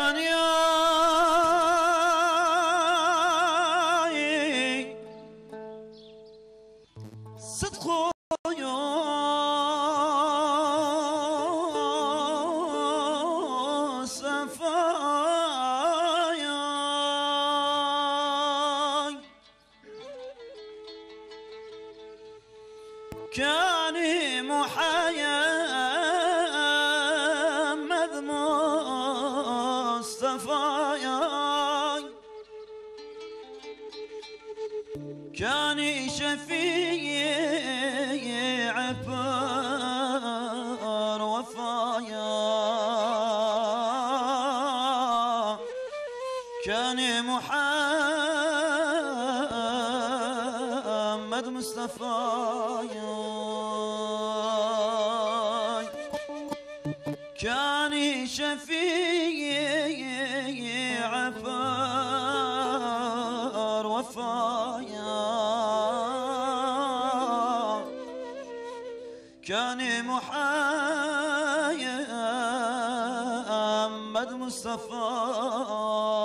كان ياي صدق كان محمد مصطفى كان شفيع بر وفايا كان محمد مصطفى كان شفيع بر وفايا كان محمد مصطفى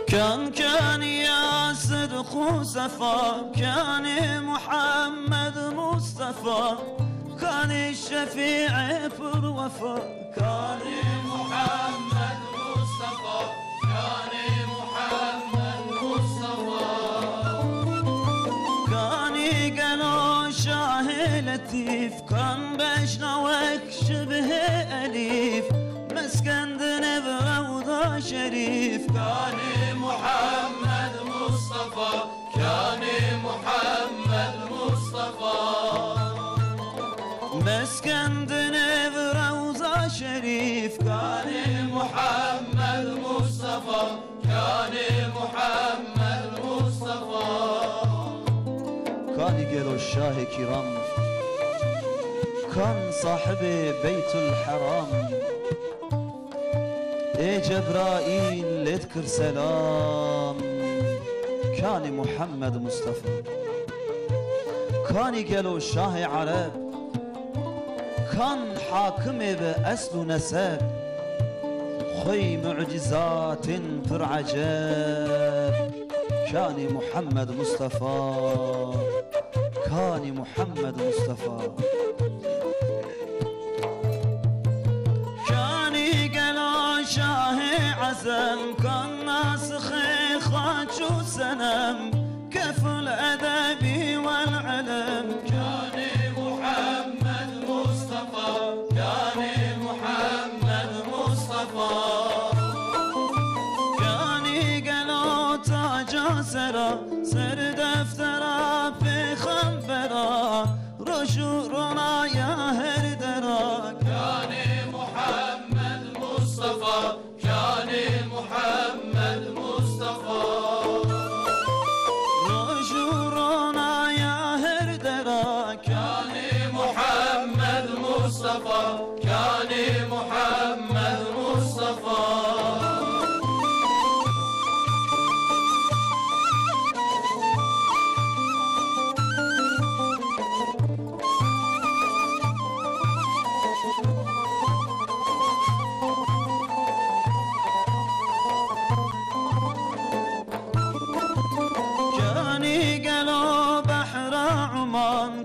كان يا صدق وصفا كان محمد مصطفى كان الشفيع بر وفا كان محمد مصطفى كان محمد مصطفى كان قالوا شاه لطيف كان بشنوك شبه أليف مسكن ذنب روضة شريف كان محمد مصطفى كان محمد مصطفى مسكن ذنب روضة شريف كان محمد مصطفى كان محمد مصطفى كان قالوا الشاه كرام كان صاحب بيت الحرام ايه جبرائيل لذكر سلام كان محمد مصطفى كان قالوا شاه عرب كان حاكم بأصل ونسب خي معجزات پر عجب كان محمد مصطفى كان محمد مصطفى شاه عزم كان ناسخ خاج وسنم كف الأدب والعلم كان محمد مصطفى كان محمد مصطفى كان قالوا تاج سرا سر دفترا في خنبرا رشورنا يا هردرا كان محمد مصطفى كان محمد مصطفى رشورنا يا هردرا كان محمد مصطفى كان محمد مصطفى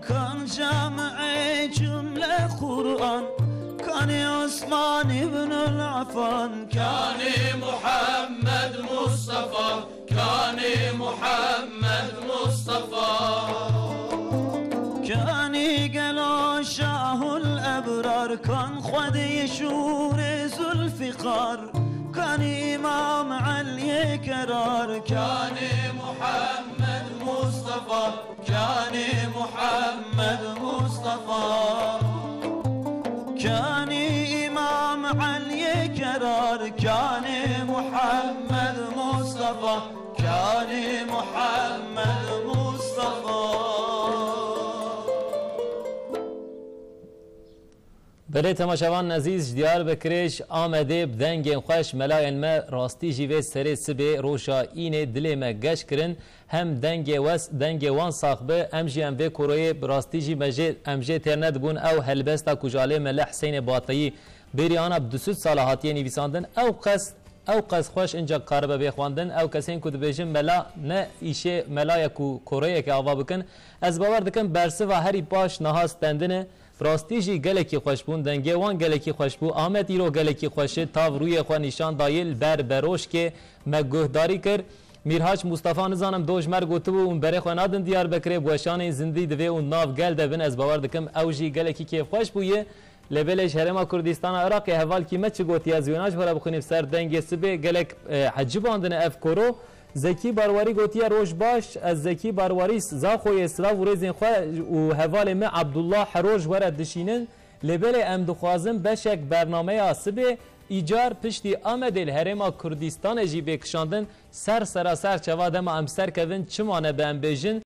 كان جامع جملة قرآن كان عثمان بن العفان كان محمد مصطفى كان محمد مصطفى كان قالوا شاه الأبرار كان خد يشور ذو الفقار كان إمام علي كرار كان محمد مصطفى مصطفى كان محمد مصطفى كان إمام علي كرار كان محمد مصطفى كان محمد مصطفى بله تماشاوان عزیز دیار بکرش آمده بدنگ خوش ملاین ما راستی جیوه سر سبه روشا اینه دل ما گش کرن هم دنگ وان صاحبه امجی ام و کروی راستی جی مجه امجه ترند بون او هلبستا کجاله مله حسین باطایی بری آن اب 200 سال هاتیه نویساندن او قصد خوش اینجا کاربه بخواندن او کسین کد بیجن ملا نه ایشه ملای کروی که آوا بکن از باور دکن برسه و هری باش نهاستندنه راستی جی گلکی خوش بون دنگه وان گلکی خوش بو آمد ایرو گلکی خوشه تاو روی خو نشان دایل بروش که مگهداری کر میرهاج مصطفی نزانم دوج مر گوتو اون بره خو نادن دیار بکره بوشان زندی دوی اون ناف گل دبن از باور دکم او جی گلکی که خوش بویه لبلش هرما کردستان عراق حوال کی مچ گوتی از یوناج برا بخونیم سر دنگه سبه گلک حجباندن اف کرو زکی بارواری گوتیا روش باش از زکی بارواری زاخوی اسلاف و رزین خو و حوال ما عبدالله حروج ورد دشینن لبل ام دخوازم بشک برنامه آسبه ایجار پشتی آمد الهرما کردستان جی بکشاندن سر سراسر چوادم ام سر کردن چمانه به ام بیجن